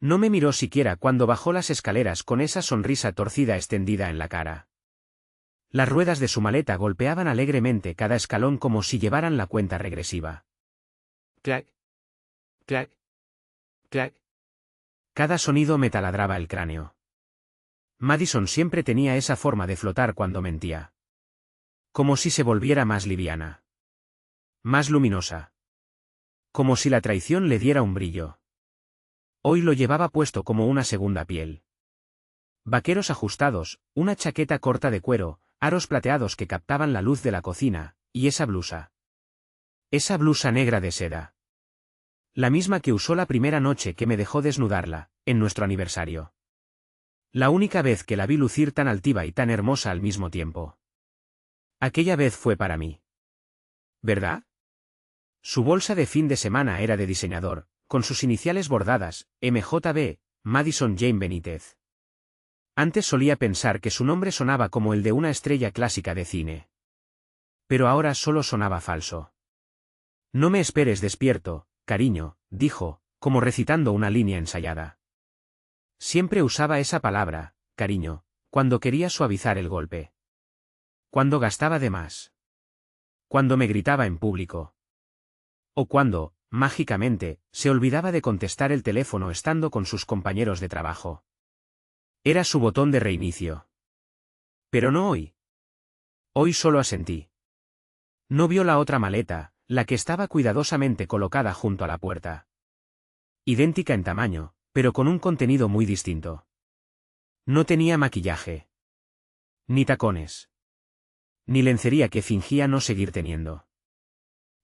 No me miró siquiera cuando bajó las escaleras con esa sonrisa torcida extendida en la cara. Las ruedas de su maleta golpeaban alegremente cada escalón como si llevaran la cuenta regresiva. Clac, clac, clac. Cada sonido me taladraba el cráneo. Madison siempre tenía esa forma de flotar cuando mentía. Como si se volviera más liviana. Más luminosa. Como si la traición le diera un brillo. Hoy lo llevaba puesto como una segunda piel. Vaqueros ajustados, una chaqueta corta de cuero, aros plateados que captaban la luz de la cocina, y esa blusa. Esa blusa negra de seda. La misma que usó la primera noche que me dejó desnudarla, en nuestro aniversario. La única vez que la vi lucir tan altiva y tan hermosa al mismo tiempo. Aquella vez fue para mí. ¿Verdad? Su bolsa de fin de semana era de diseñador, con sus iniciales bordadas, MJB, Madison Jane Benítez. Antes solía pensar que su nombre sonaba como el de una estrella clásica de cine. Pero ahora solo sonaba falso. No me esperes despierto, cariño, dijo, como recitando una línea ensayada. Siempre usaba esa palabra, cariño, cuando quería suavizar el golpe. Cuando gastaba de más. Cuando me gritaba en público. O cuando, mágicamente, se olvidaba de contestar el teléfono estando con sus compañeros de trabajo. Era su botón de reinicio. Pero no hoy. Hoy solo asentí. No vio la otra maleta, la que estaba cuidadosamente colocada junto a la puerta. Idéntica en tamaño, pero con un contenido muy distinto. No tenía maquillaje. Ni tacones. Ni lencería que fingía no seguir teniendo.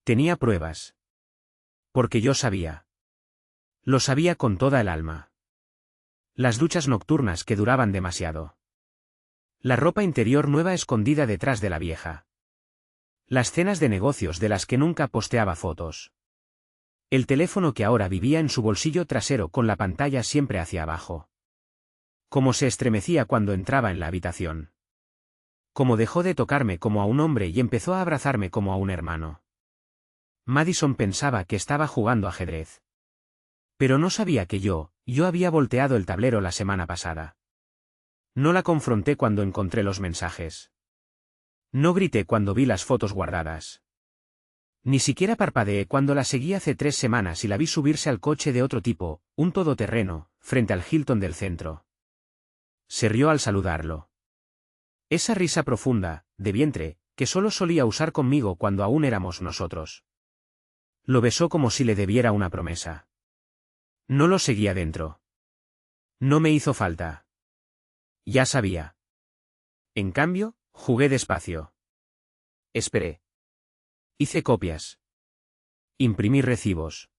Tenía pruebas. Porque yo sabía. Lo sabía con toda el alma. Las duchas nocturnas que duraban demasiado. La ropa interior nueva escondida detrás de la vieja. Las cenas de negocios de las que nunca posteaba fotos. El teléfono que ahora vivía en su bolsillo trasero con la pantalla siempre hacia abajo. Cómo se estremecía cuando entraba en la habitación. Cómo dejó de tocarme como a un hombre y empezó a abrazarme como a un hermano. Madison pensaba que estaba jugando ajedrez. Pero no sabía que yo había volteado el tablero la semana pasada. No la confronté cuando encontré los mensajes. No grité cuando vi las fotos guardadas. Ni siquiera parpadeé cuando la seguí hace 3 semanas y la vi subirse al coche de otro tipo, un todoterreno, frente al Hilton del centro. Se rió al saludarlo. Esa risa profunda, de vientre, que solo solía usar conmigo cuando aún éramos nosotros. Lo besó como si le debiera una promesa. No lo seguía dentro. No me hizo falta. Ya sabía. En cambio, jugué despacio. Esperé. Hice copias. Imprimí recibos.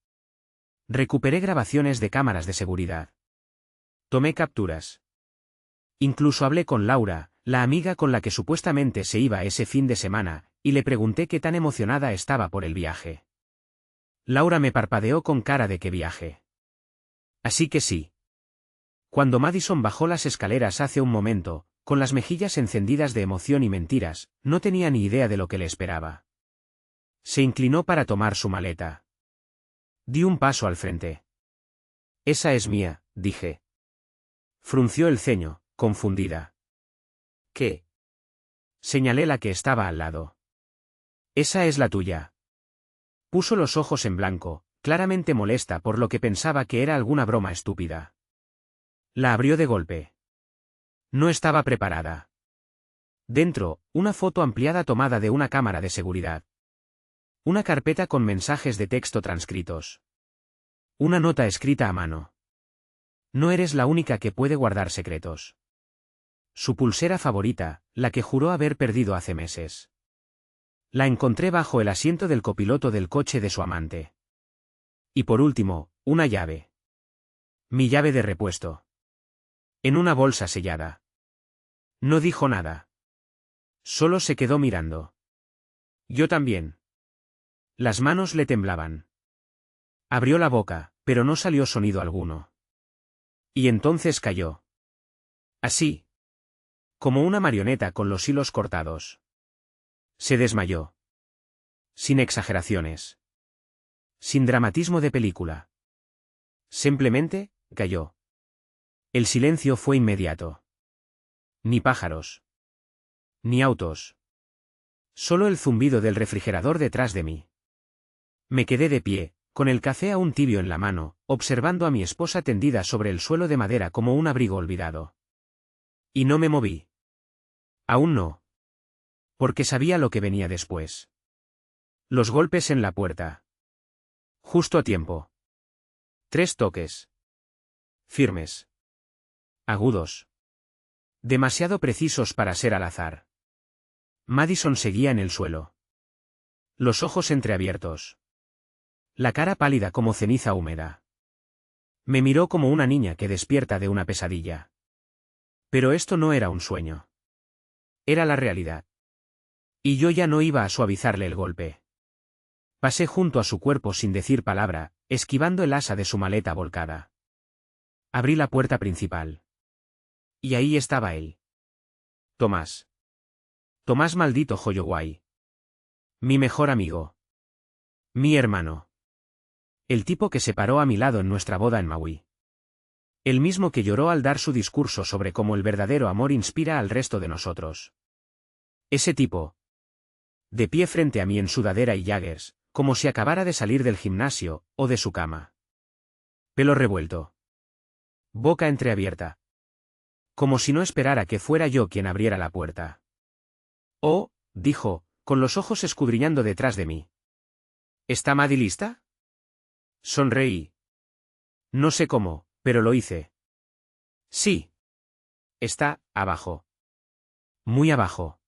Recuperé grabaciones de cámaras de seguridad. Tomé capturas. Incluso hablé con Laura, la amiga con la que supuestamente se iba ese fin de semana, y le pregunté qué tan emocionada estaba por el viaje. Laura me parpadeó con cara de qué viaje. Así que sí. Cuando Madison bajó las escaleras hace un momento, con las mejillas encendidas de emoción y mentiras, no tenía ni idea de lo que le esperaba. Se inclinó para tomar su maleta. Di un paso al frente. Esa es mía, dije. Frunció el ceño, confundida. ¿Qué? Señalé la que estaba al lado. Esa es la tuya. Puso los ojos en blanco, claramente molesta por lo que pensaba que era alguna broma estúpida. La abrió de golpe. No estaba preparada. Dentro, una foto ampliada tomada de una cámara de seguridad. Una carpeta con mensajes de texto transcritos. Una nota escrita a mano. No eres la única que puede guardar secretos. Su pulsera favorita, la que juró haber perdido hace meses. La encontré bajo el asiento del copiloto del coche de su amante. Y por último, una llave. Mi llave de repuesto. En una bolsa sellada. No dijo nada. Solo se quedó mirando. Yo también. Las manos le temblaban. Abrió la boca, pero no salió sonido alguno. Y entonces cayó. Así. Como una marioneta con los hilos cortados. Se desmayó. Sin exageraciones. Sin dramatismo de película. Simplemente, calló. El silencio fue inmediato. Ni pájaros. Ni autos. Solo el zumbido del refrigerador detrás de mí. Me quedé de pie, con el café aún tibio en la mano, observando a mi esposa tendida sobre el suelo de madera como un abrigo olvidado. Y no me moví. Aún no. Porque sabía lo que venía después. Los golpes en la puerta. Justo a tiempo. 3 toques. Firmes. Agudos. Demasiado precisos para ser al azar. Madison seguía en el suelo. Los ojos entreabiertos. La cara pálida como ceniza húmeda. Me miró como una niña que despierta de una pesadilla. Pero esto no era un sueño. Era la realidad. Y yo ya no iba a suavizarle el golpe. Pasé junto a su cuerpo sin decir palabra, esquivando el asa de su maleta volcada. Abrí la puerta principal. Y ahí estaba él. Tomás. Tomás maldito Holloway. Mi mejor amigo. Mi hermano. El tipo que se paró a mi lado en nuestra boda en Maui. El mismo que lloró al dar su discurso sobre cómo el verdadero amor inspira al resto de nosotros. Ese tipo. De pie frente a mí en sudadera y Jaggers, como si acabara de salir del gimnasio, o de su cama. Pelo revuelto. Boca entreabierta. Como si no esperara que fuera yo quien abriera la puerta. Oh, dijo, con los ojos escudriñando detrás de mí. ¿Está Maddie lista? Sonreí. No sé cómo, pero lo hice. Sí. Está abajo. Muy abajo.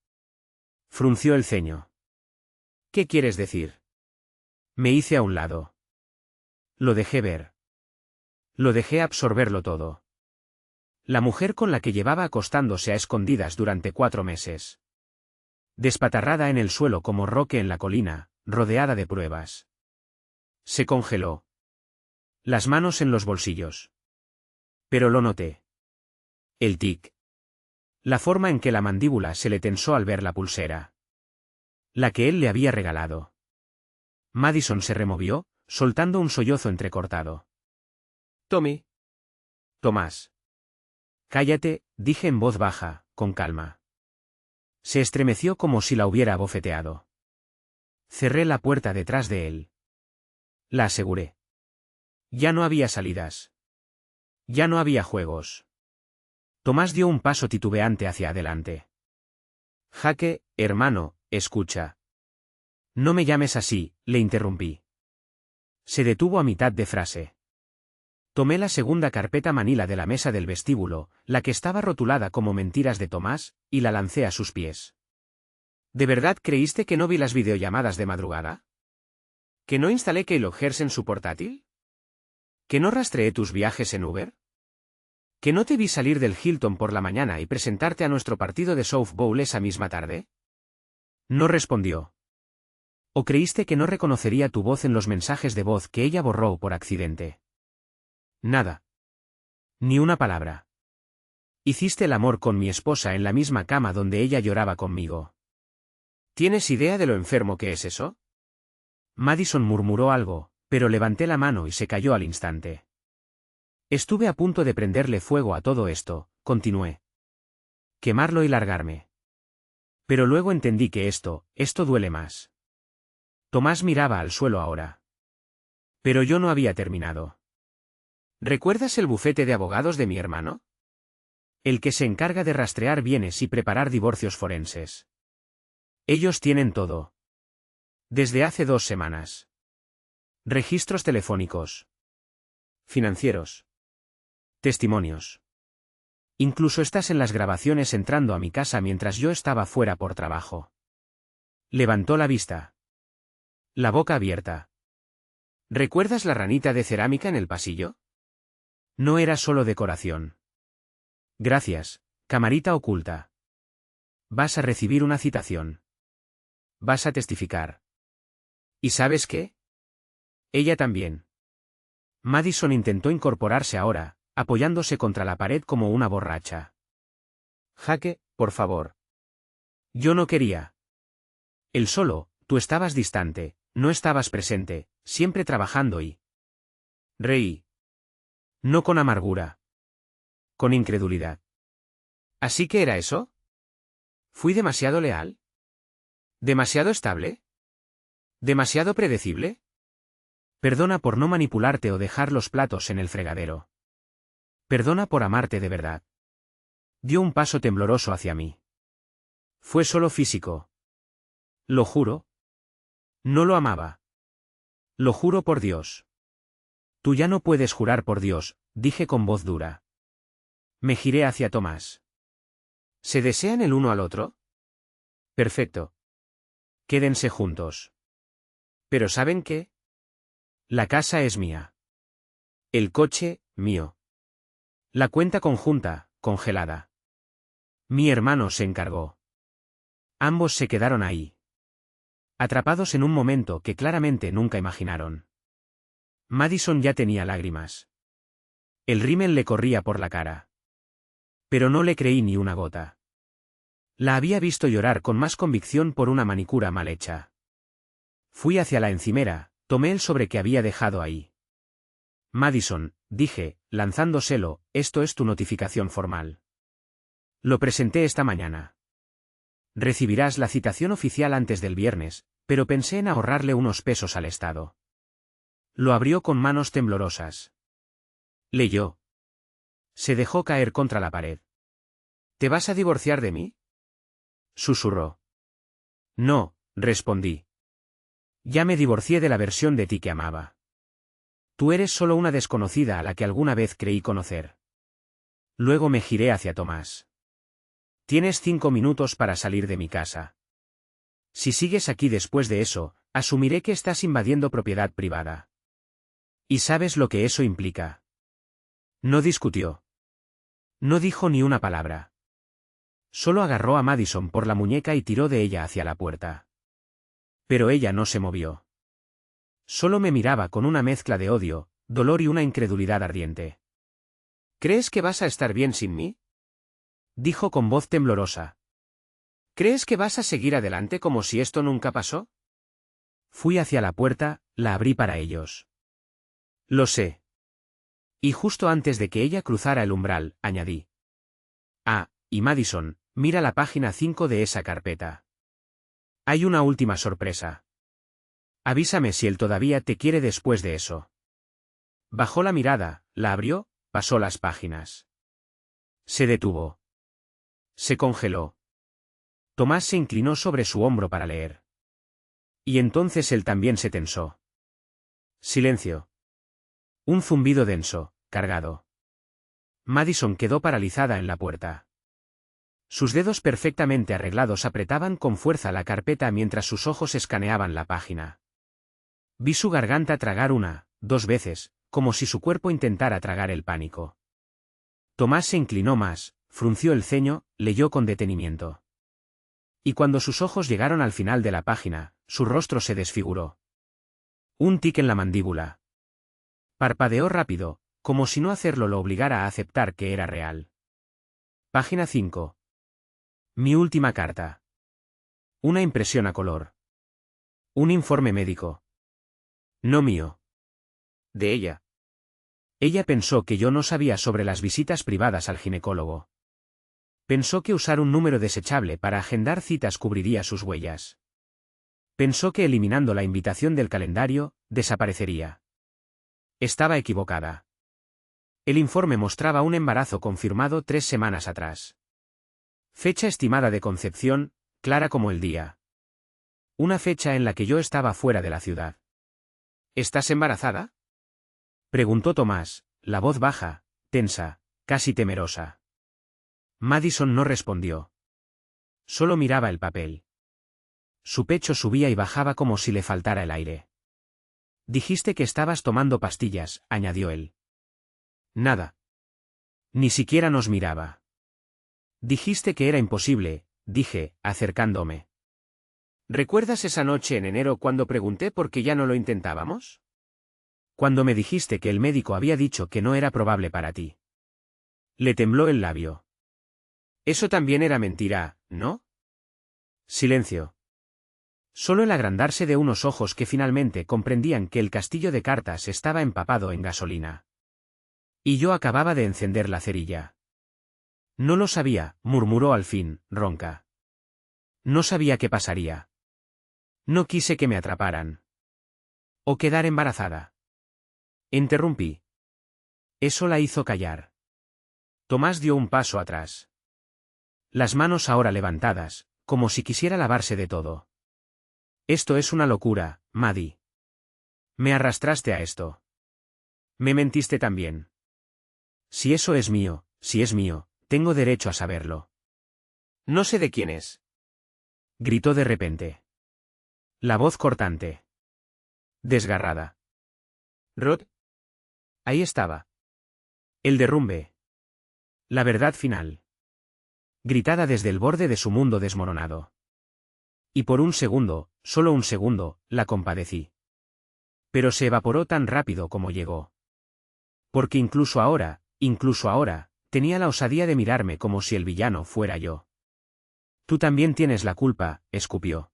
Frunció el ceño. ¿Qué quieres decir? Me hice a un lado. Lo dejé ver. Lo dejé absorberlo todo. La mujer con la que llevaba acostándose a escondidas durante 4 meses. Despatarrada en el suelo como Roque en la colina, rodeada de pruebas. Se congeló. Las manos en los bolsillos. Pero lo noté. El tic. La forma en que la mandíbula se le tensó al ver la pulsera. La que él le había regalado. Madison se removió, soltando un sollozo entrecortado. Tommy. Tomás. Cállate, dije en voz baja, con calma. Se estremeció como si la hubiera abofeteado. Cerré la puerta detrás de él. La aseguré. Ya no había salidas. Ya no había juegos. Tomás dio un paso titubeante hacia adelante. Jaque, hermano, escucha. No me llames así, le interrumpí. Se detuvo a mitad de frase. Tomé la segunda carpeta manila de la mesa del vestíbulo, la que estaba rotulada como Mentiras de Tomás, y la lancé a sus pies. ¿De verdad creíste que no vi las videollamadas de madrugada? ¿Que no instalé Keylogger en su portátil? ¿Que no rastreé tus viajes en Uber? ¿Que no te vi salir del Hilton por la mañana y presentarte a nuestro partido de softball esa misma tarde? No respondió. ¿O creíste que no reconocería tu voz en los mensajes de voz que ella borró por accidente? Nada. Ni una palabra. Hiciste el amor con mi esposa en la misma cama donde ella lloraba conmigo. ¿Tienes idea de lo enfermo que es eso? Madison murmuró algo, pero levanté la mano y se cayó al instante. Estuve a punto de prenderle fuego a todo esto, continué. Quemarlo y largarme. Pero luego entendí que esto duele más. Tomás miraba al suelo ahora. Pero yo no había terminado. ¿Recuerdas el bufete de abogados de mi hermano? El que se encarga de rastrear bienes y preparar divorcios forenses. Ellos tienen todo. Desde hace 2 semanas. Registros telefónicos. Financieros. Testimonios. Incluso estás en las grabaciones entrando a mi casa mientras yo estaba fuera por trabajo. Levantó la vista. La boca abierta. ¿Recuerdas la ranita de cerámica en el pasillo? No era solo decoración. Gracias, camarita oculta. Vas a recibir una citación. Vas a testificar. ¿Y sabes qué? Ella también. Madison intentó incorporarse ahora, apoyándose contra la pared como una borracha. Jaque, por favor. Yo no quería. Él solo, tú estabas distante, no estabas presente, siempre trabajando y... Reí. No con amargura. Con incredulidad. ¿Así que era eso? ¿Fui demasiado leal? ¿Demasiado estable? ¿Demasiado predecible? Perdona por no manipularte o dejar los platos en el fregadero. Perdona por amarte de verdad. Dio un paso tembloroso hacia mí. Fue solo físico. Lo juro. No lo amaba. Lo juro por Dios. Tú ya no puedes jurar por Dios, dije con voz dura. Me giré hacia Tomás. ¿Se desean el uno al otro? Perfecto. Quédense juntos. ¿Pero saben qué? La casa es mía. El coche, mío. La cuenta conjunta, congelada. Mi hermano se encargó. Ambos se quedaron ahí. Atrapados en un momento que claramente nunca imaginaron. Madison ya tenía lágrimas. El rímel le corría por la cara. Pero no le creí ni una gota. La había visto llorar con más convicción por una manicura mal hecha. Fui hacia la encimera, tomé el sobre que había dejado ahí. Madison, dije, lanzándoselo, esto es tu notificación formal. Lo presenté esta mañana. Recibirás la citación oficial antes del viernes, pero pensé en ahorrarle unos pesos al Estado. Lo abrió con manos temblorosas. Leyó. Se dejó caer contra la pared. ¿Te vas a divorciar de mí? Susurró. No, respondí. Ya me divorcié de la versión de ti que amaba. Tú eres solo una desconocida a la que alguna vez creí conocer. Luego me giré hacia Tomás. Tienes 5 minutos para salir de mi casa. Si sigues aquí después de eso, asumiré que estás invadiendo propiedad privada. ¿Y sabes lo que eso implica? No discutió. No dijo ni una palabra. Solo agarró a Madison por la muñeca y tiró de ella hacia la puerta. Pero ella no se movió. Solo me miraba con una mezcla de odio, dolor y una incredulidad ardiente. ¿Crees que vas a estar bien sin mí? Dijo con voz temblorosa. ¿Crees que vas a seguir adelante como si esto nunca pasó? Fui hacia la puerta, la abrí para ellos. Lo sé. Y justo antes de que ella cruzara el umbral, añadí. Ah, y Madison, mira la página 5 de esa carpeta. Hay una última sorpresa. Avísame si él todavía te quiere después de eso. Bajó la mirada, la abrió, pasó las páginas. Se detuvo. Se congeló. Tomás se inclinó sobre su hombro para leer. Y entonces él también se tensó. Silencio. Un zumbido denso, cargado. Madison quedó paralizada en la puerta. Sus dedos perfectamente arreglados apretaban con fuerza la carpeta mientras sus ojos escaneaban la página. Vi su garganta tragar 1, 2 veces, como si su cuerpo intentara tragar el pánico. Tomás se inclinó más, frunció el ceño, leyó con detenimiento. Y cuando sus ojos llegaron al final de la página, su rostro se desfiguró. Un tic en la mandíbula. Parpadeó rápido, como si no hacerlo lo obligara a aceptar que era real. Página 5. Mi última carta. Una impresión a color. Un informe médico. No mío. De ella. Ella pensó que yo no sabía sobre las visitas privadas al ginecólogo. Pensó que usar un número desechable para agendar citas cubriría sus huellas. Pensó que eliminando la invitación del calendario, desaparecería. Estaba equivocada. El informe mostraba un embarazo confirmado 3 semanas atrás. Fecha estimada de concepción, clara como el día. Una fecha en la que yo estaba fuera de la ciudad. ¿Estás embarazada? Preguntó Tomás, la voz baja, tensa, casi temerosa. Madison no respondió. Solo miraba el papel. Su pecho subía y bajaba como si le faltara el aire. Dijiste que estabas tomando pastillas, añadió él. Nada. Ni siquiera nos miraba. Dijiste que era imposible, dije, acercándome. ¿Recuerdas esa noche en enero cuando pregunté por qué ya no lo intentábamos? Cuando me dijiste que el médico había dicho que no era probable para ti. Le tembló el labio. Eso también era mentira, ¿no? Silencio. Solo el agrandarse de unos ojos que finalmente comprendían que el castillo de cartas estaba empapado en gasolina. Y yo acababa de encender la cerilla. No lo sabía, murmuró al fin, ronca. No sabía qué pasaría. No quise que me atraparan. O quedar embarazada. Interrumpí. Eso la hizo callar. Tomás dio un paso atrás. Las manos ahora levantadas, como si quisiera lavarse de todo. Esto es una locura, Maddie. Me arrastraste a esto. Me mentiste también. Si eso es mío, si es mío, tengo derecho a saberlo. No sé de quién es. Gritó de repente. La voz cortante. Desgarrada. Rod. Ahí estaba. El derrumbe. La verdad final. Gritada desde el borde de su mundo desmoronado. Y por un segundo, solo un segundo, la compadecí. Pero se evaporó tan rápido como llegó. Porque incluso ahora, tenía la osadía de mirarme como si el villano fuera yo. Tú también tienes la culpa, escupió.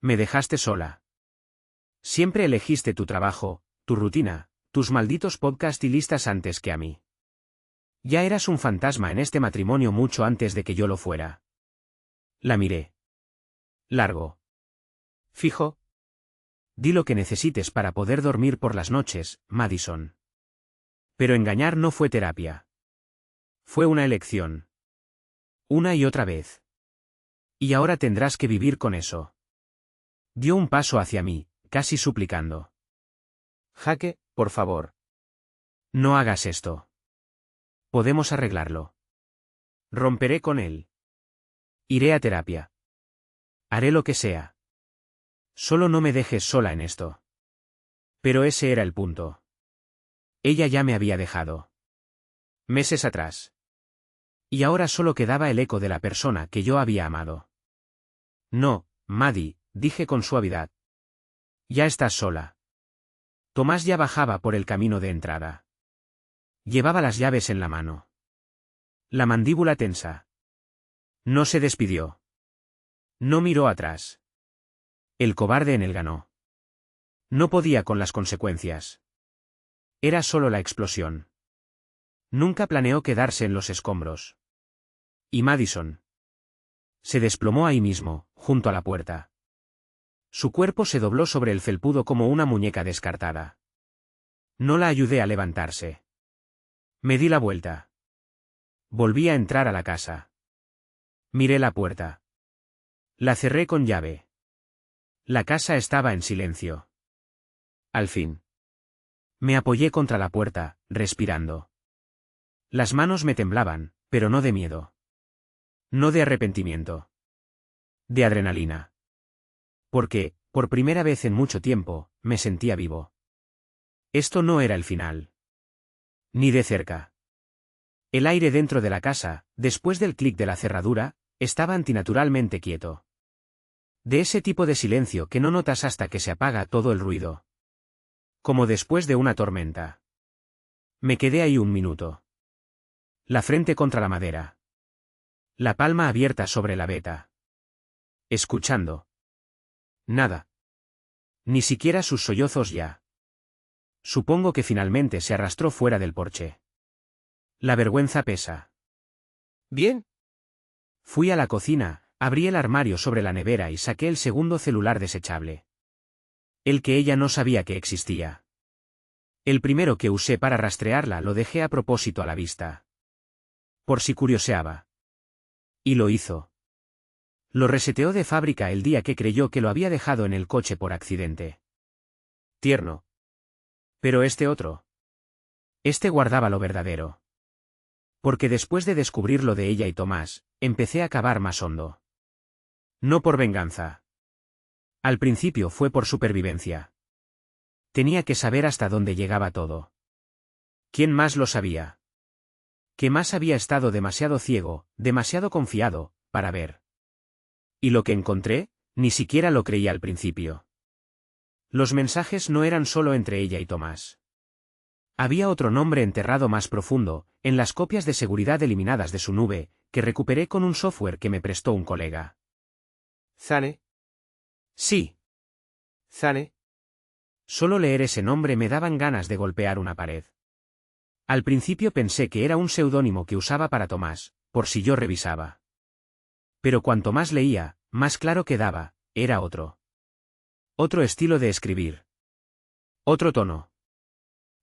Me dejaste sola. Siempre elegiste tu trabajo, tu rutina, tus malditos podcast y listas antes que a mí. Ya eras un fantasma en este matrimonio mucho antes de que yo lo fuera. La miré. Largo. Fijo. Di lo que necesites para poder dormir por las noches, Madison. Pero engañar no fue terapia. Fue una elección. Una y otra vez. Y ahora tendrás que vivir con eso. Dio un paso hacia mí, casi suplicando. Jaque, por favor. No hagas esto. Podemos arreglarlo. Romperé con él. Iré a terapia. Haré lo que sea. Solo no me dejes sola en esto. Pero ese era el punto. Ella ya me había dejado. Meses atrás. Y ahora solo quedaba el eco de la persona que yo había amado. No, Maddie, dije con suavidad. Ya estás sola. Tomás ya bajaba por el camino de entrada. Llevaba las llaves en la mano. La mandíbula tensa. No se despidió. No miró atrás. El cobarde en él ganó. No podía con las consecuencias. Era solo la explosión. Nunca planeó quedarse en los escombros. Y Madison. Se desplomó ahí mismo, junto a la puerta. Su cuerpo se dobló sobre el felpudo como una muñeca descartada. No la ayudé a levantarse. Me di la vuelta. Volví a entrar a la casa. Miré la puerta. La cerré con llave. La casa estaba en silencio. Al fin. Me apoyé contra la puerta, respirando. Las manos me temblaban, pero no de miedo. No de arrepentimiento. De adrenalina. Porque, por primera vez en mucho tiempo, me sentía vivo. Esto no era el final. Ni de cerca. El aire dentro de la casa, después del clic de la cerradura, estaba antinaturalmente quieto. De ese tipo de silencio que no notas hasta que se apaga todo el ruido. Como después de una tormenta. Me quedé ahí un minuto. La frente contra la madera. La palma abierta sobre la veta. Escuchando. Nada. Ni siquiera sus sollozos ya. Supongo que finalmente se arrastró fuera del porche. La vergüenza pesa. ¿Bien? Fui a la cocina, abrí el armario sobre la nevera y saqué el segundo celular desechable. El que ella no sabía que existía. El primero que usé para rastrearla lo dejé a propósito a la vista. Por si curioseaba. Y lo hizo. Lo reseteó de fábrica el día que creyó que lo había dejado en el coche por accidente. Tierno. Pero este otro. Este guardaba lo verdadero. Porque después de descubrir lo de ella y Tomás, empecé a cavar más hondo. No por venganza. Al principio fue por supervivencia. Tenía que saber hasta dónde llegaba todo. ¿Quién más lo sabía? Que más había estado demasiado ciego, demasiado confiado, para ver. Y lo que encontré, ni siquiera lo creía al principio. Los mensajes no eran solo entre ella y Tomás. Había otro nombre enterrado más profundo, en las copias de seguridad eliminadas de su nube, que recuperé con un software que me prestó un colega. ¿Zane? Sí. ¿Zane? Solo leer ese nombre me daban ganas de golpear una pared. Al principio pensé que era un seudónimo que usaba para Tomás, por si yo revisaba. Pero cuanto más leía, más claro quedaba, era otro. Otro estilo de escribir. Otro tono.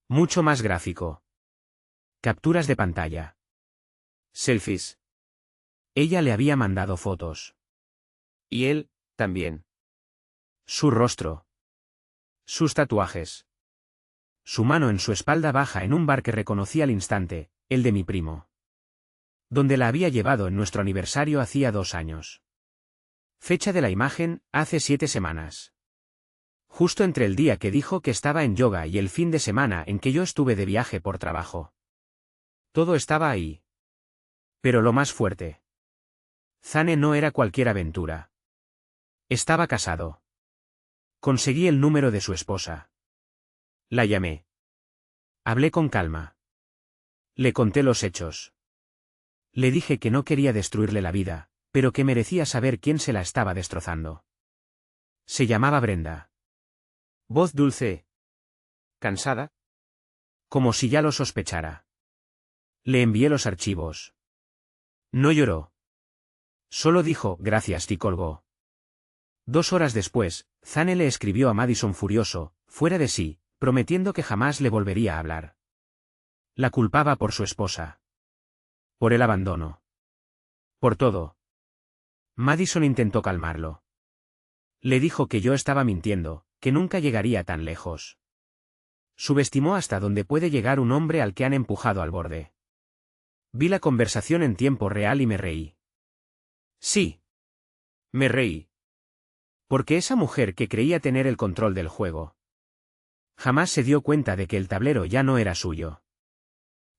Mucho más gráfico. Capturas de pantalla. Selfies. Ella le había mandado fotos. Y él, también. Su rostro. Sus tatuajes. Su mano en su espalda baja en un bar que reconocí al instante, el de mi primo. Donde la había llevado en nuestro aniversario hacía 2 años. Fecha de la imagen, hace 7 semanas. Justo entre el día que dijo que estaba en yoga y el fin de semana en que yo estuve de viaje por trabajo. Todo estaba ahí. Pero lo más fuerte. Zane no era cualquier aventura. Estaba casado. Conseguí el número de su esposa. La llamé. Hablé con calma. Le conté los hechos. Le dije que no quería destruirle la vida, pero que merecía saber quién se la estaba destrozando. Se llamaba Brenda. Voz dulce. ¿Cansada? Como si ya lo sospechara. Le envié los archivos. No lloró. Solo dijo gracias y colgó. 2 horas después, Zane le escribió a Madison furioso, fuera de sí, prometiendo que jamás le volvería a hablar. La culpaba por su esposa. Por el abandono. Por todo. Madison intentó calmarlo. Le dijo que yo estaba mintiendo, que nunca llegaría tan lejos. Subestimó hasta dónde puede llegar un hombre al que han empujado al borde. Vi la conversación en tiempo real y me reí. Sí. Me reí. Porque esa mujer que creía tener el control del juego. Jamás se dio cuenta de que el tablero ya no era suyo.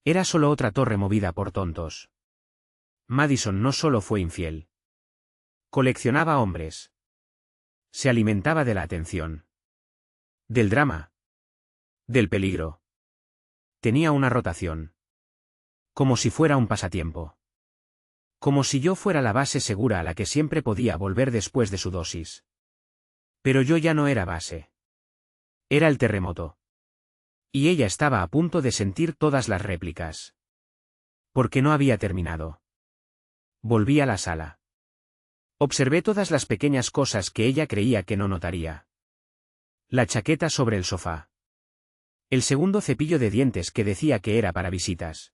Era solo otra torre movida por tontos. Madison no solo fue infiel. Coleccionaba hombres. Se alimentaba de la atención. Del drama. Del peligro. Tenía una rotación. Como si fuera un pasatiempo. Como si yo fuera la base segura a la que siempre podía volver después de su dosis. Pero yo ya no era base. Era el terremoto. Y ella estaba a punto de sentir todas las réplicas. Porque no había terminado. Volví a la sala. Observé todas las pequeñas cosas que ella creía que no notaría. La chaqueta sobre el sofá. El segundo cepillo de dientes que decía que era para visitas.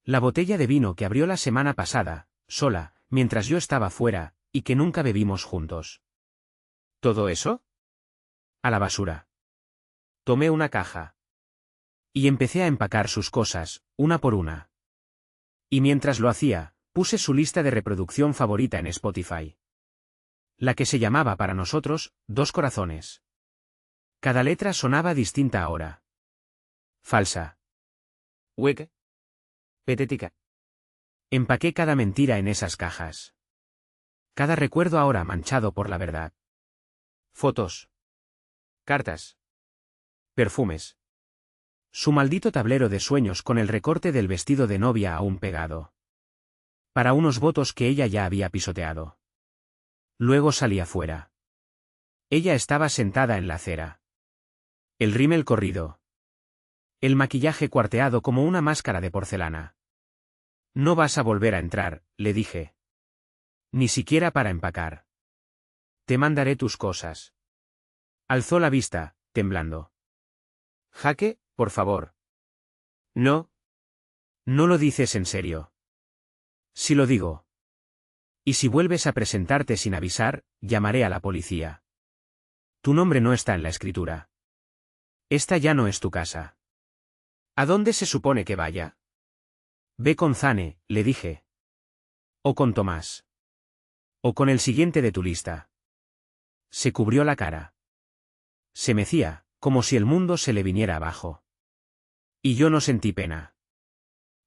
La botella de vino que abrió la semana pasada, sola, mientras yo estaba fuera, y que nunca bebimos juntos. ¿Todo eso? A la basura. Tomé una caja. Y empecé a empacar sus cosas, una por una. Y mientras lo hacía, puse su lista de reproducción favorita en Spotify. La que se llamaba para nosotros, 2 corazones. Cada letra sonaba distinta ahora. Falsa. Hueca. Petética. Empaqué cada mentira en esas cajas. Cada recuerdo ahora manchado por la verdad. Fotos. Cartas. Perfumes. Su maldito tablero de sueños con el recorte del vestido de novia aún pegado. Para unos votos que ella ya había pisoteado. Luego salí afuera. Ella estaba sentada en la acera. El rímel corrido. El maquillaje cuarteado como una máscara de porcelana. No vas a volver a entrar, le dije. Ni siquiera para empacar. Te mandaré tus cosas. Alzó la vista, temblando. Jaque, por favor. No. No lo dices en serio. Si lo digo. Y si vuelves a presentarte sin avisar, llamaré a la policía. Tu nombre no está en la escritura. Esta ya no es tu casa. ¿A dónde se supone que vaya? Ve con Zane, le dije. O con Tomás. O con el siguiente de tu lista. Se cubrió la cara. Se mecía, como si el mundo se le viniera abajo. Y yo no sentí pena.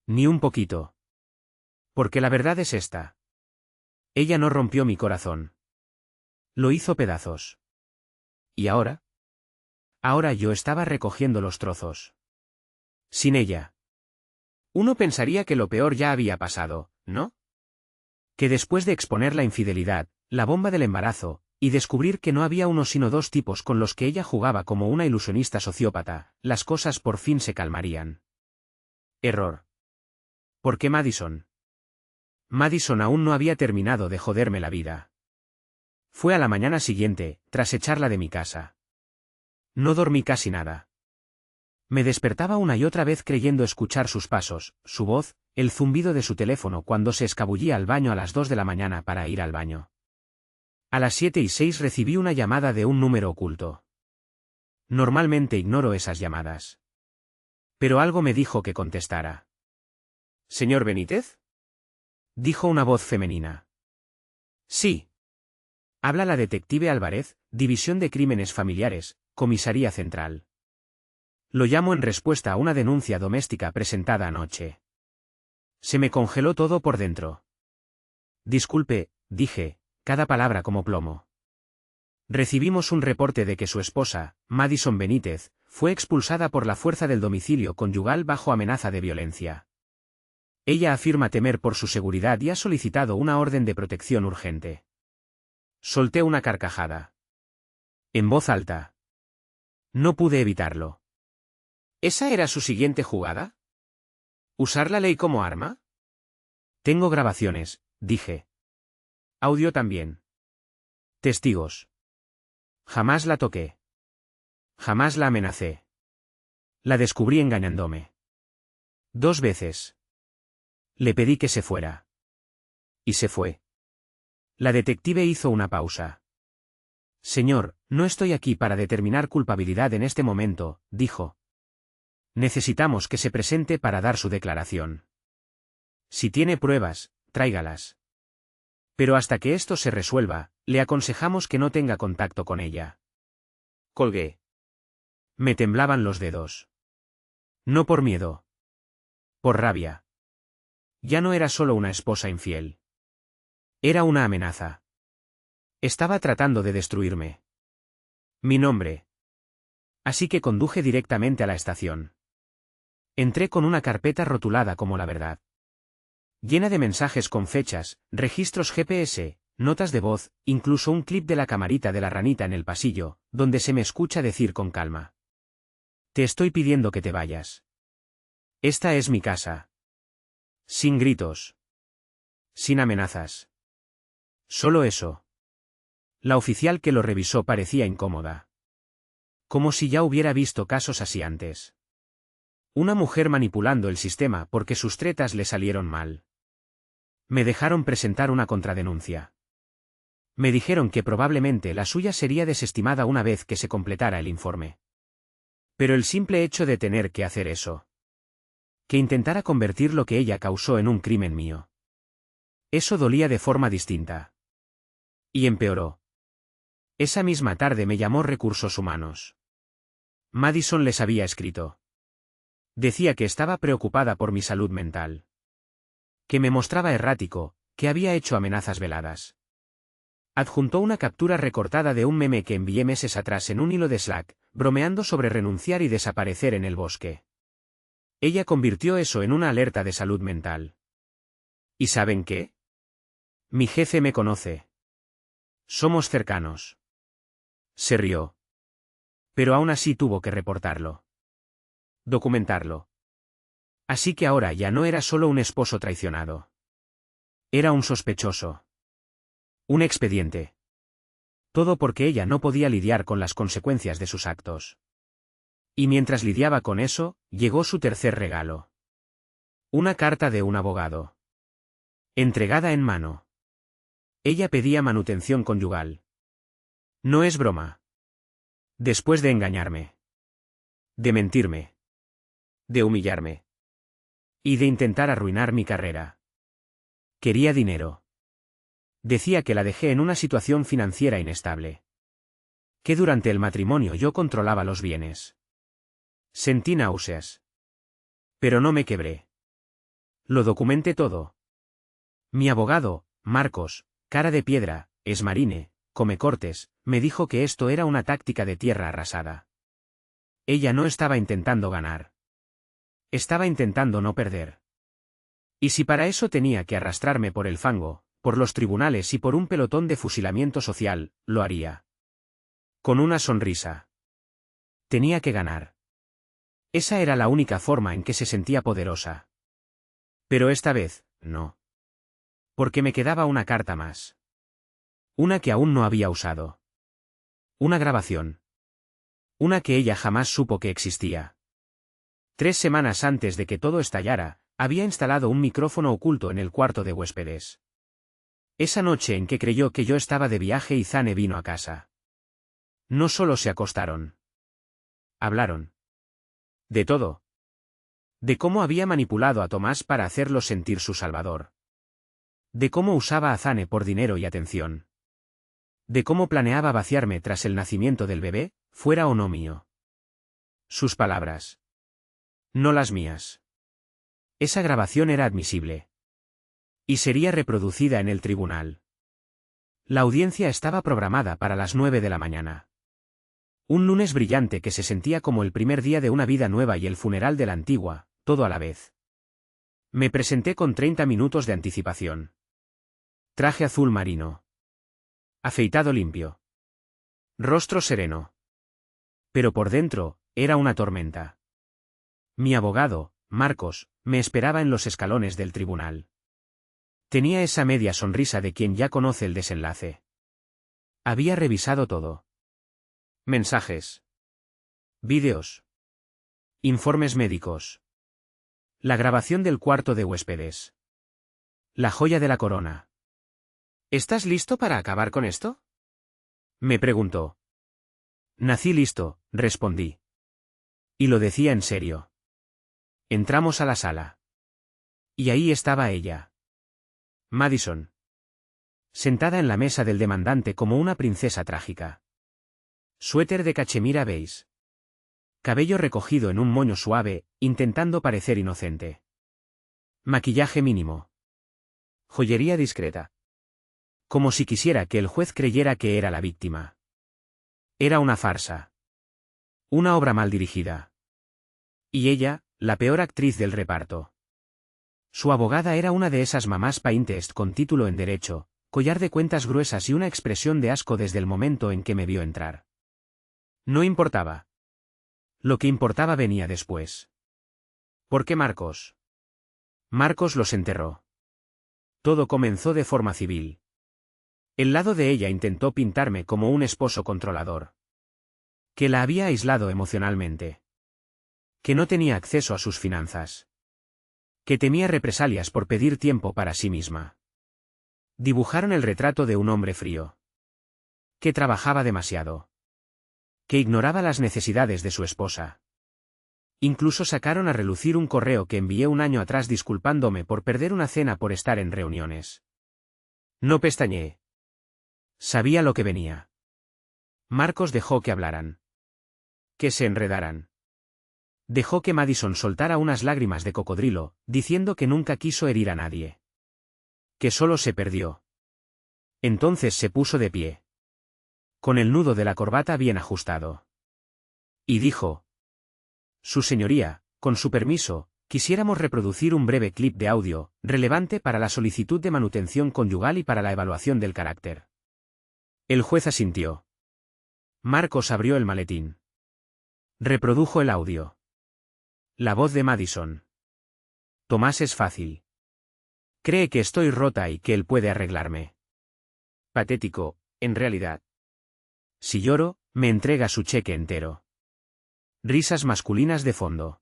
Ni un poquito. Porque la verdad es esta. Ella no rompió mi corazón. Lo hizo pedazos. ¿Y ahora? Ahora yo estaba recogiendo los trozos. Sin ella. Uno pensaría que lo peor ya había pasado, ¿no? Que después de exponer la infidelidad, la bomba del embarazo, y descubrir que no había uno sino 2 tipos con los que ella jugaba como una ilusionista sociópata, las cosas por fin se calmarían. Error. ¿Por qué Madison? Madison aún no había terminado de joderme la vida. Fue a la mañana siguiente, tras echarla de mi casa. No dormí casi nada. Me despertaba una y otra vez creyendo escuchar sus pasos, su voz, el zumbido de su teléfono cuando se escabullía al baño a las 2 de la mañana para ir al baño. A las 7:06 recibí una llamada de un número oculto. Normalmente ignoro esas llamadas. Pero algo me dijo que contestara. ¿Señor Benítez? Dijo una voz femenina. Sí. Habla la detective Álvarez, División de Crímenes Familiares, Comisaría Central. Lo llamo en respuesta a una denuncia doméstica presentada anoche. Se me congeló todo por dentro. Disculpe, dije, cada palabra como plomo. Recibimos un reporte de que su esposa, Madison Benítez, fue expulsada por la fuerza del domicilio conyugal bajo amenaza de violencia. Ella afirma temer por su seguridad y ha solicitado una orden de protección urgente. Solté una carcajada. En voz alta. No pude evitarlo. ¿Esa era su siguiente jugada? ¿Usar la ley como arma? Tengo grabaciones, dije. Audio también. Testigos. Jamás la toqué. Jamás la amenacé. La descubrí engañándome. 2 veces. Le pedí que se fuera. Y se fue. La detective hizo una pausa. Señor, no estoy aquí para determinar culpabilidad en este momento, dijo. Necesitamos que se presente para dar su declaración. Si tiene pruebas, tráigalas. Pero hasta que esto se resuelva, le aconsejamos que no tenga contacto con ella. Colgué. Me temblaban los dedos. No por miedo. Por rabia. Ya no era solo una esposa infiel. Era una amenaza. Estaba tratando de destruirme. Mi nombre. Así que conduje directamente a la estación. Entré con una carpeta rotulada como la verdad. Llena de mensajes con fechas, registros GPS, notas de voz, incluso un clip de la camarita de la ranita en el pasillo, donde se me escucha decir con calma. Te estoy pidiendo que te vayas. Esta es mi casa. Sin gritos. Sin amenazas. Solo eso. La oficial que lo revisó parecía incómoda. Como si ya hubiera visto casos así antes. Una mujer manipulando el sistema porque sus tretas le salieron mal. Me dejaron presentar una contradenuncia. Me dijeron que probablemente la suya sería desestimada una vez que se completara el informe. Pero el simple hecho de tener que hacer eso. Que intentara convertir lo que ella causó en un crimen mío. Eso dolía de forma distinta. Y empeoró. Esa misma tarde me llamó Recursos Humanos. Madison les había escrito. Decía que estaba preocupada por mi salud mental. Que me mostraba errático, que había hecho amenazas veladas. Adjuntó una captura recortada de un meme que envié meses atrás en un hilo de Slack, bromeando sobre renunciar y desaparecer en el bosque. Ella convirtió eso en una alerta de salud mental. ¿Y saben qué? Mi jefe me conoce. Somos cercanos. Se rió. Pero aún así tuvo que reportarlo. Documentarlo. Así que ahora ya no era solo un esposo traicionado. Era un sospechoso. Un expediente. Todo porque ella no podía lidiar con las consecuencias de sus actos. Y mientras lidiaba con eso, llegó su tercer regalo. Una carta de un abogado. Entregada en mano. Ella pedía manutención conyugal. No es broma. Después de engañarme. De mentirme. De humillarme. Y de intentar arruinar mi carrera. Quería dinero. Decía que la dejé en una situación financiera inestable. Que durante el matrimonio yo controlaba los bienes. Sentí náuseas. Pero no me quebré. Lo documenté todo. Mi abogado, Marcos, cara de piedra, esmarine, comecortes, me dijo que esto era una táctica de tierra arrasada. Ella no estaba intentando ganar. Estaba intentando no perder. Y si para eso tenía que arrastrarme por el fango, por los tribunales y por un pelotón de fusilamiento social, lo haría. Con una sonrisa. Tenía que ganar. Esa era la única forma en que se sentía poderosa. Pero esta vez, no. Porque me quedaba una carta más. Una que aún no había usado. Una grabación. Una que ella jamás supo que existía. 3 semanas antes de que todo estallara, había instalado un micrófono oculto en el cuarto de huéspedes. Esa noche en que creyó que yo estaba de viaje y Zane vino a casa. No solo se acostaron. Hablaron. De todo. De cómo había manipulado a Tomás para hacerlo sentir su salvador. De cómo usaba a Zane por dinero y atención. De cómo planeaba vaciarme tras el nacimiento del bebé, fuera o no mío. Sus palabras. No las mías. Esa grabación era admisible. Y sería reproducida en el tribunal. La audiencia estaba programada para las 9 de la mañana. Un lunes brillante que se sentía como el primer día de una vida nueva y el funeral de la antigua, todo a la vez. Me presenté con 30 minutos de anticipación. Traje azul marino. Afeitado limpio. Rostro sereno. Pero por dentro, era una tormenta. Mi abogado, Marcos, me esperaba en los escalones del tribunal. Tenía esa media sonrisa de quien ya conoce el desenlace. Había revisado todo. Mensajes. Vídeos. Informes médicos. La grabación del cuarto de huéspedes. La joya de la corona. ¿Estás listo para acabar con esto? Me preguntó. Nací listo, respondí. Y lo decía en serio. Entramos a la sala. Y ahí estaba ella. Madison. Sentada en la mesa del demandante como una princesa trágica. Suéter de cachemira beige. Cabello recogido en un moño suave, intentando parecer inocente. Maquillaje mínimo. Joyería discreta. Como si quisiera que el juez creyera que era la víctima. Era una farsa. Una obra mal dirigida. Y ella, la peor actriz del reparto. Su abogada era una de esas mamás paintest con título en Derecho, collar de cuentas gruesas y una expresión de asco desde el momento en que me vio entrar. No importaba. Lo que importaba venía después. ¿Por qué Marcos? Marcos los enterró. Todo comenzó de forma civil. El lado de ella intentó pintarme como un esposo controlador. Que la había aislado emocionalmente. Que no tenía acceso a sus finanzas. Que temía represalias por pedir tiempo para sí misma. Dibujaron el retrato de un hombre frío. Que trabajaba demasiado. Que ignoraba las necesidades de su esposa. Incluso sacaron a relucir un correo que envié un año atrás disculpándome por perder una cena por estar en reuniones. No pestañeé. Sabía lo que venía. Marcos dejó que hablaran. Que se enredaran. Dejó que Madison soltara unas lágrimas de cocodrilo, diciendo que nunca quiso herir a nadie. Que solo se perdió. Entonces se puso de pie. Con el nudo de la corbata bien ajustado. Y dijo: Su señoría, con su permiso, quisiéramos reproducir un breve clip de audio, relevante para la solicitud de manutención conyugal y para la evaluación del carácter. El juez asintió. Marcos abrió el maletín. Reprodujo el audio. La voz de Madison. Tomás es fácil. Cree que estoy rota y que él puede arreglarme. Patético, en realidad. Si lloro, me entrega su cheque entero. Risas masculinas de fondo.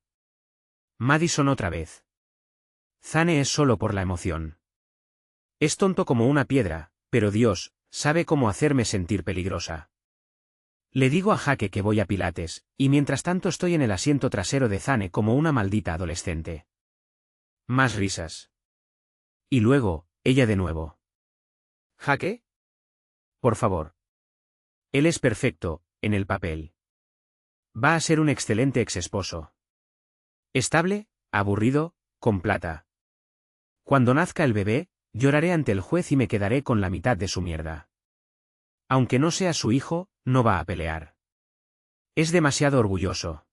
Madison otra vez. Zane es solo por la emoción. Es tonto como una piedra, pero Dios, sabe cómo hacerme sentir peligrosa. Le digo a Jaque que voy a Pilates, y mientras tanto estoy en el asiento trasero de Zane como una maldita adolescente. Más risas. Y luego, ella de nuevo. ¿Jaque? Por favor. Él es perfecto, en el papel. Va a ser un excelente exesposo. Estable, aburrido, con plata. Cuando nazca el bebé, lloraré ante el juez y me quedaré con la mitad de su mierda. Aunque no sea su hijo, no va a pelear. Es demasiado orgulloso.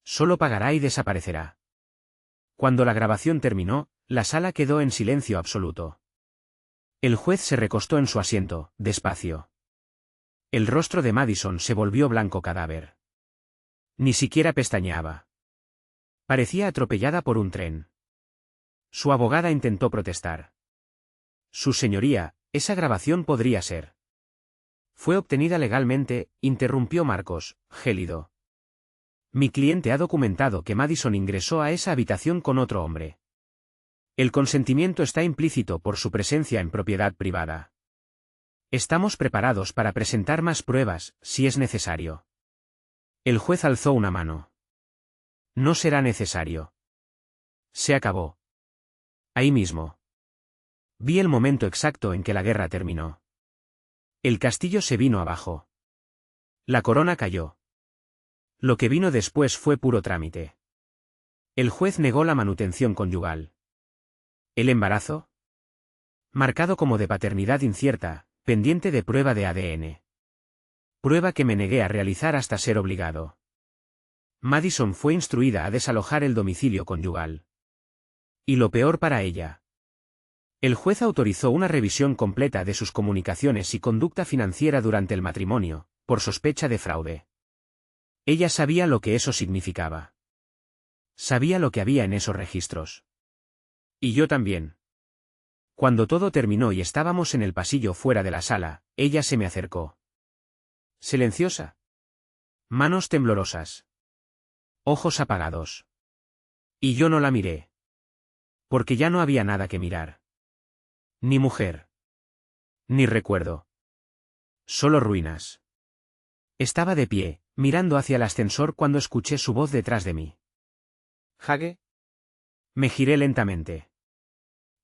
Solo pagará y desaparecerá. Cuando la grabación terminó, la sala quedó en silencio absoluto. El juez se recostó en su asiento, despacio. El rostro de Madison se volvió blanco cadáver. Ni siquiera pestañeaba. Parecía atropellada por un tren. Su abogada intentó protestar. Su señoría, esa grabación podría ser. Fue obtenida legalmente, interrumpió Marcos, gélido. Mi cliente ha documentado que Madison ingresó a esa habitación con otro hombre. El consentimiento está implícito por su presencia en propiedad privada. Estamos preparados para presentar más pruebas, si es necesario. El juez alzó una mano. No será necesario. Se acabó. Ahí mismo. Vi el momento exacto en que la guerra terminó. El castillo se vino abajo. La corona cayó. Lo que vino después fue puro trámite. El juez negó la manutención conyugal. ¿El embarazo? Marcado como de paternidad incierta, pendiente de prueba de ADN. Prueba que me negué a realizar hasta ser obligado. Madison fue instruida a desalojar el domicilio conyugal. Y lo peor para ella. El juez autorizó una revisión completa de sus comunicaciones y conducta financiera durante el matrimonio, por sospecha de fraude. Ella sabía lo que eso significaba. Sabía lo que había en esos registros. Y yo también. Cuando todo terminó y estábamos en el pasillo fuera de la sala, ella se me acercó. Silenciosa. Manos temblorosas. Ojos apagados. Y yo no la miré. Porque ya no había nada que mirar. Ni mujer. Ni recuerdo. Solo ruinas. Estaba de pie, mirando hacia el ascensor cuando escuché su voz detrás de mí. ¿Hage? Me giré lentamente.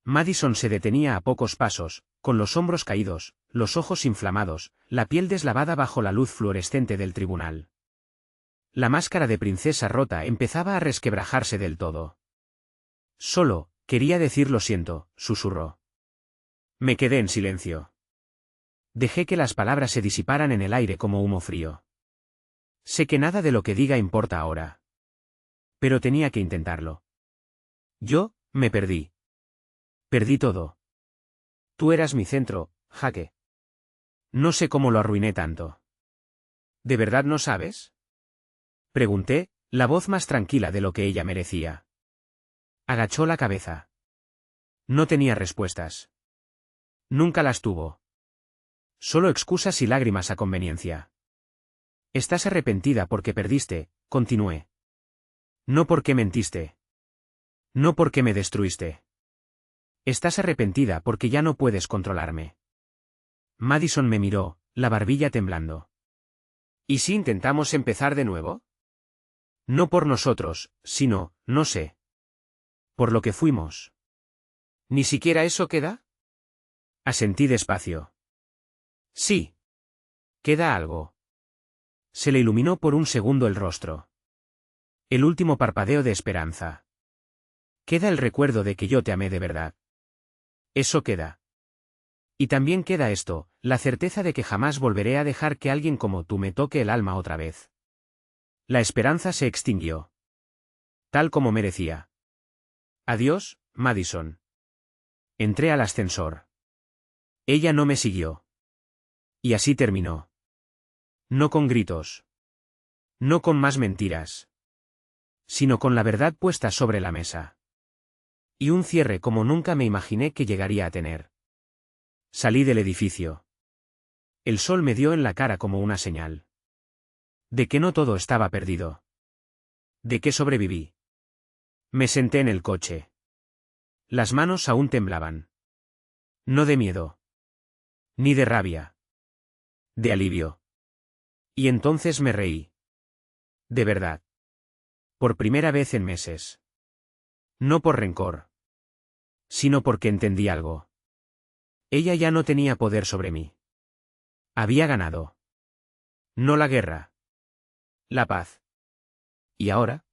Madison se detenía a pocos pasos, con los hombros caídos, los ojos inflamados, la piel deslavada bajo la luz fluorescente del tribunal. La máscara de princesa rota empezaba a resquebrajarse del todo. Solo, quería decir lo siento, susurró. Me quedé en silencio. Dejé que las palabras se disiparan en el aire como humo frío. Sé que nada de lo que diga importa ahora. Pero tenía que intentarlo. Yo, me perdí. Perdí todo. Tú eras mi centro, Hage. No sé cómo lo arruiné tanto. ¿De verdad no sabes? Pregunté, la voz más tranquila de lo que ella merecía. Agachó la cabeza. No tenía respuestas. Nunca las tuvo. Solo excusas y lágrimas a conveniencia. Estás arrepentida porque perdiste, continué. No porque mentiste. No porque me destruiste. Estás arrepentida porque ya no puedes controlarme. Madison me miró, la barbilla temblando. ¿Y si intentamos empezar de nuevo? No por nosotros, sino, no sé. Por lo que fuimos. ¿Ni siquiera eso queda? Asentí despacio. Sí. Queda algo. Se le iluminó por un segundo el rostro. El último parpadeo de esperanza. Queda el recuerdo de que yo te amé de verdad. Eso queda. Y también queda esto, la certeza de que jamás volveré a dejar que alguien como tú me toque el alma otra vez. La esperanza se extinguió. Tal como merecía. Adiós, Madison. Entré al ascensor. Ella no me siguió. Y así terminó. No con gritos. No con más mentiras. Sino con la verdad puesta sobre la mesa. Y un cierre como nunca me imaginé que llegaría a tener. Salí del edificio. El sol me dio en la cara como una señal. De que no todo estaba perdido. De que sobreviví. Me senté en el coche. Las manos aún temblaban. No de miedo. Ni de rabia. De alivio. Y entonces me reí. De verdad. Por primera vez en meses. No por rencor. Sino porque entendí algo. Ella ya no tenía poder sobre mí. Había ganado. No la guerra. La paz. ¿Y ahora?